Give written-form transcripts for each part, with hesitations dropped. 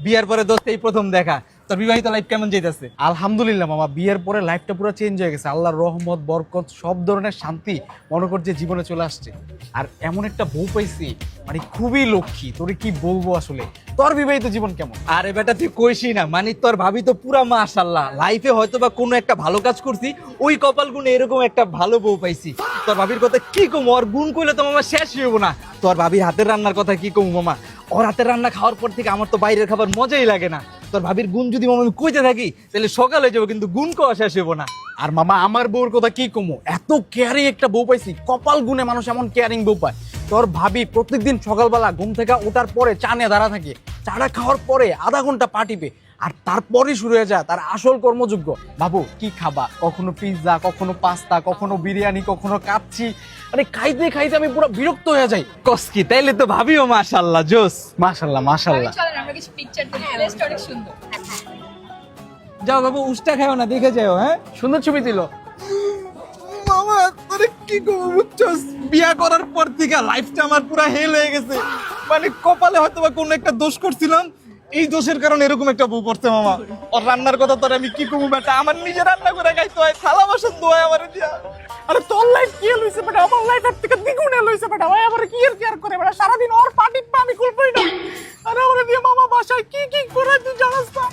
বিয়ার পরে দোস্ত এই প্রথম দেখা, তোর বিবাহিত লাইফ কেমন যাইতেছে? আলহামদুলিল্লাহ মামা, বিয়ের পরে লাইফটা পুরো চেঞ্জ হয়ে গেছে। আল্লাহর রহমত, বরকত, সব ধরনের শান্তি মনে কর যে জীবনে চলে আসছে। আর এমন একটা বউ পাইছি, মানে খুবই লক্ষ্মী। তোরে কি বলবো আসলে, তোর বিবাহিত জীবন কেমন? আরে বেটা তুই কইসই না, মানে তোর ভাবি তো পুরা মাশাআল্লাহ। লাইফে হয়তো বা কোনো একটা ভালো কাজ করছি, ওই কপাল গুণে এরকম একটা ভালো বউ পাইছি। তোর ভাবির কথা কি কমু, ওর গুণ কইলে তো মামা শেষ হইব না। তোর ভাবির হাতের রান্নার কথা কি কমু মামা, ওর হাতের রান্না খাওয়ার পর থেকে আমার তো বাইরের খাবার মজাই লাগে না। তোর ভাবির গুণ যদি মামা আমি কইতে থাকি তাহলে সকাল হয়ে যাবো, কিন্তু গুণ কোয়া শেষ হইব না। আর মামা আমার বউর কথা কি কমো, এত কেয়ারিং একটা বউ পাইছি। কপাল গুনে মানুষ এমন কেয়ারিং বউ পায়। তোর ভাবি প্রত্যেকদিন সকালবেলা ঘুম থেকে ওঠার পরে চা নিয়ে দাঁড়া থাকে, চাটা খাওয়ার পরে আধা ঘন্টা পা টিপে, আর তারপরই শুরু হয়ে যায় তার আসল কর্মযোগ্য। বাবু কি খাবা, কখনো পিৎজা, কখনো পাস্তা, কখনো বিরিয়ানি, কখনো কাচ্চি। মানে খাইতে খাইতে আমি পুরো বিরক্ত হয়ে যাই। কসকি তাইলে তো ভাবিও মাশাআল্লাহ জোস। মাশাল্লাহ মাশাল্লাহ। চলেন আমরা কিছু পিকচার তুলি, প্লেসটা অনেক সুন্দর। যাও বাবু, উষ্টা খাও না, দেখে যাও। হ্যাঁ সুন্দর ছবি দিল। মামা তোরে কি করবো বুঝছস, বিয়া করার পর থেকে লাইফটা আমার পুরো হেল হয়ে গেছে। মানে কপালে হয়তো বা কোনো একটা দোষ করছিলাম, এই দোষের কারণে এরকম একটা বউ পড়ছে মামা। ওর রান্নার কথা তোর আমি কি করবো বেটা, আমার নিজে রান্না করে খাইতে হয়, থালা বাসন ধোয় আমার দিয়া। আরে তোর লাইফ কি লইছে বেটা, আমার লাইফ এর থেকে দ্বিগুণে লইছে বেটা। ভাই আমার কি আর কেয়ার করে বেটা, সারাদিন ওর পাটি পা আমি কুলপাই না। আরে ওরে দিয়ে মামা বাসায় কি কি করে তুই জানাস না।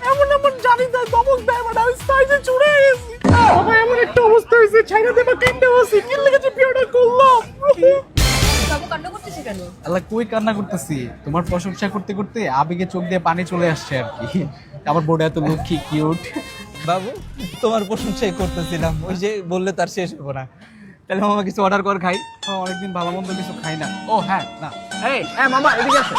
এমন এমন জানি না দমক দেয় বেটা, আমি সাইজে চুড়ে গেছি। বাবা এমন একটা অবস্থা হয়েছে, ছাইরা দেবা কেন্দ্রে বসি কি লেগেছে বিয়েটা করলাম। বাবু কান্না করতেছে কেন? আল্লাহ কই কান্না করতেছি, তোমার প্রশংসা করতে করতে আবেগে চোখ দিয়ে পানি চলে আসছে আর কি। আমার বোর্ডে এত লক্ষ্মী কিউট। বাবু তোমার প্রশংসাই করতেছিলাম, ওই যে বললে তার শেষ হবো না। তাহলে মামা কিছু অর্ডার কর খাই। অনেকদিন ভালো মন্দ কিছু খাই না। ও হ্যাঁ না, এই হ্যাঁ মামা এদিকে আসো।